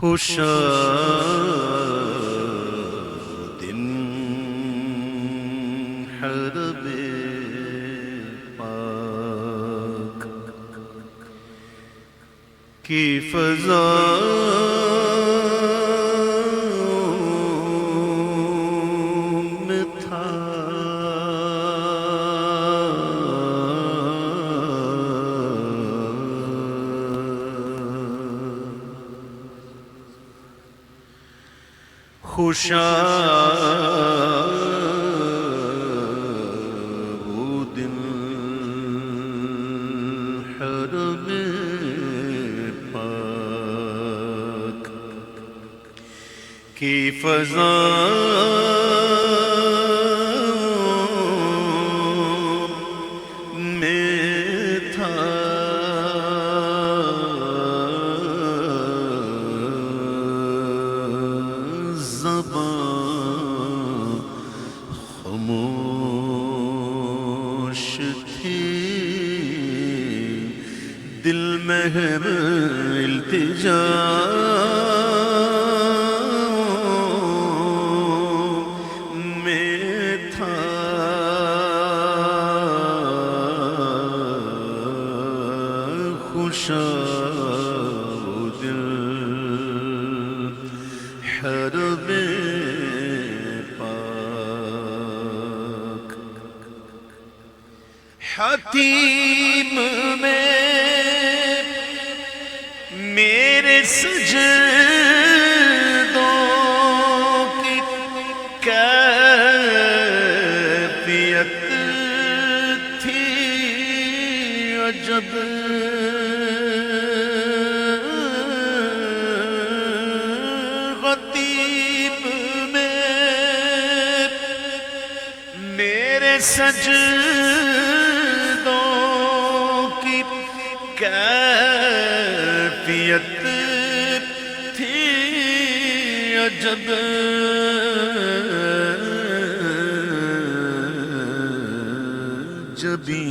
خوشا دن حرم پاک کی فضا میں تھا خوشا وہ دن حرم پاک کی فضا میں تھا زبان خاموش تھی دل میں التجا میں تھا خوشا وہ دل حرم پاک حتیم میں میرے سجدوں کی کیفیت تھی عجب خطیب میں میرے سجدوں کی کیفیت تھی عجب جبھی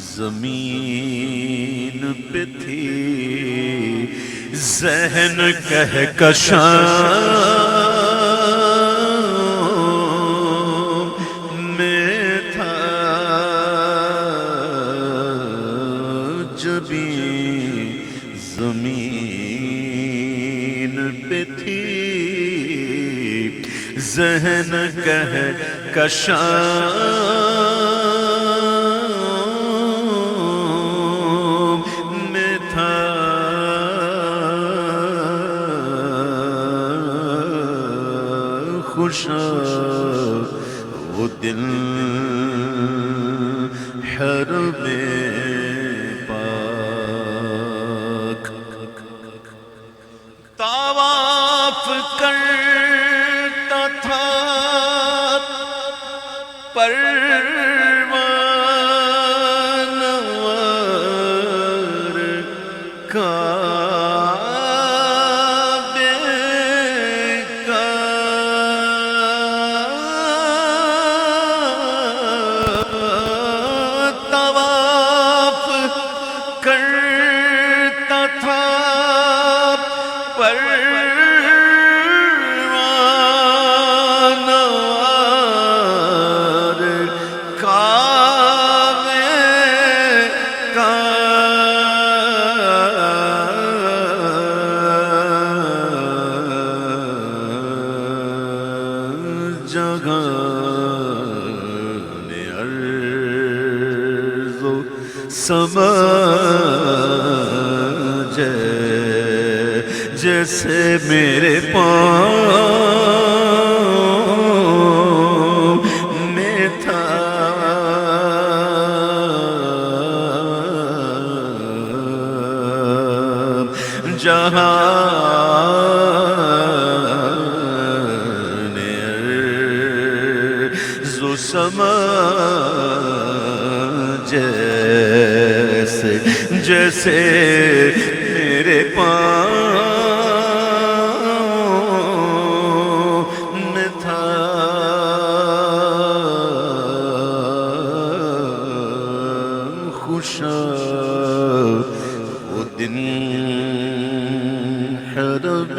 زمین پہ تھی ذہن کہکشاں میں تھا جبھی زمین پہ تھی ذہن کہکشاں میں تھا خوشا وہ دل حرم پاک طواف کرتا تھا پروان وار کعبے کا طواف کرتا تھا پروان وار کعبے کا جگانے عرض و سماء جیسے میرے پاؤں میں تھا جہان عرض و سماء جیسے میرے پاؤں میں تھا خوشا وہ دن حرم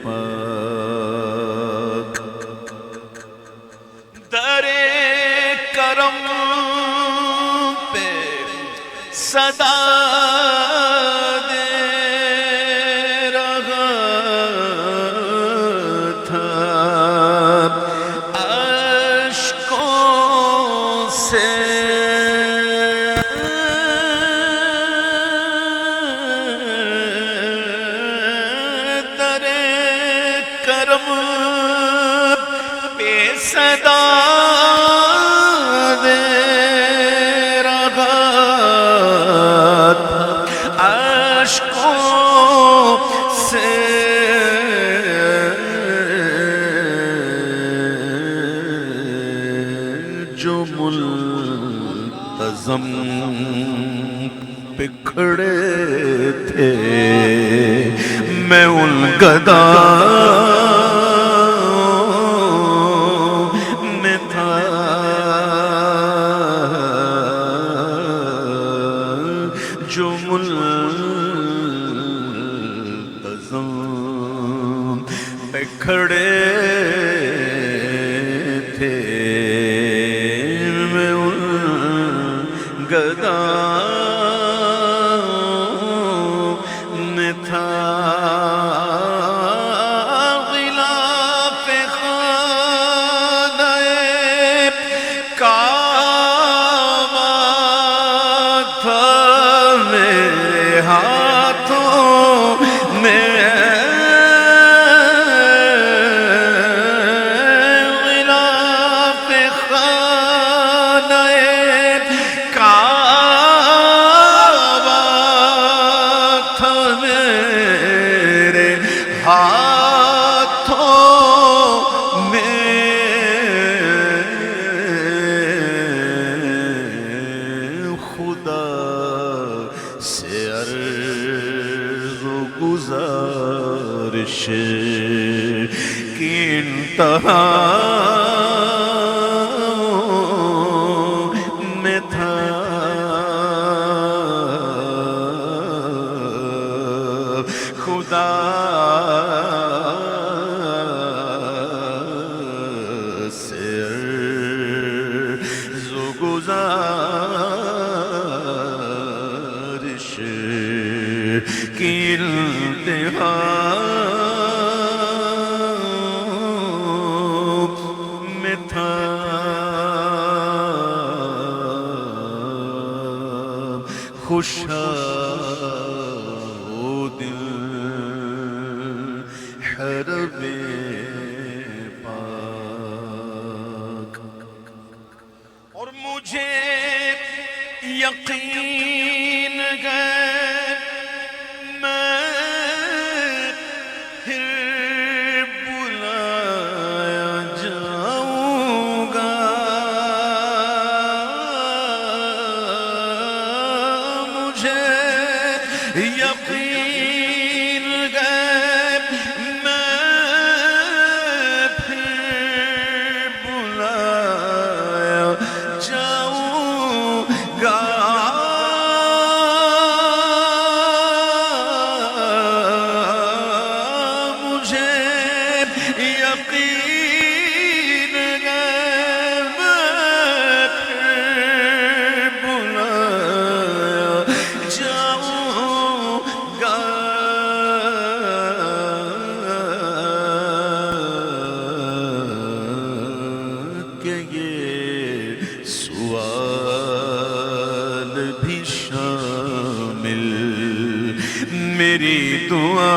پاک در کرم پہ صدا دے رہا تھا اشکوں سے در کرم پہ صدا دے رہا تھا اشکوں سے جو ملتزم پہ کھڑے تھے میں ان گداؤں میں تھا جو ملتزم پہ کھڑے تھے میں ان گداؤں میں تھا غلاف خانہ کعبہ تھا میرے ہاتھوں میں غلاف خانہ کعبہ تھا میرے ہاتھوں میں خدا سے عرض و گزارش کی انتہا میں تھا خدا سے عرض و گزارش کی انتہا میں تھا خوشا دل حرم پاک اور مجھے یقین ہے میں پھر بلایا جاؤں گا مجھے یقین ہے میں پھر بلایا جاؤں گا مجھے یقین ہے میں پھر بلایا جاؤں گا کہ یہ سوال بھی شامل میری دعا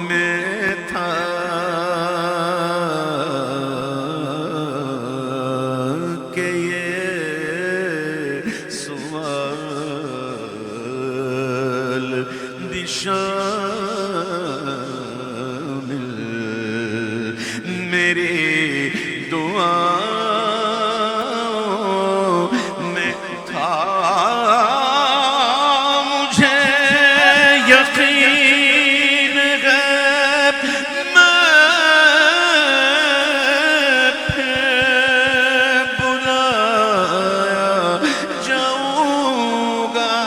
میں تھا کہ یہ سوال بھی شامل میری دعا میں تھا مجھے یقین ہے میں پھر بلایا جاؤں گا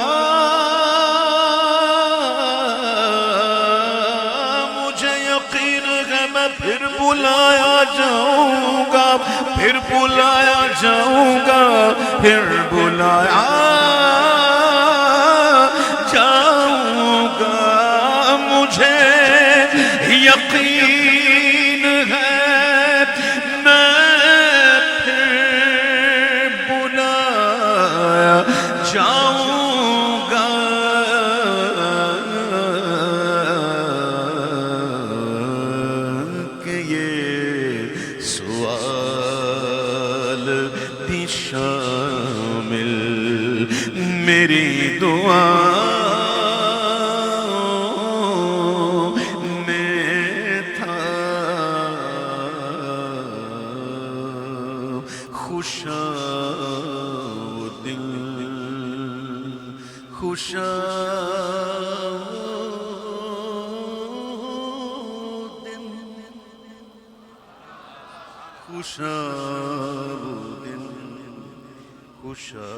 بلایا جاؤں گا، پھر بلایا جاؤں گا، پھر بلایا جاؤں گا، مجھے یقین ہے میں پھر بلایا جاؤں گا۔ کہ یہ سوال بھی شامل میری دعا میں تھا، خوشا وہ دل، خوشا خوشا وہ دل، خوشا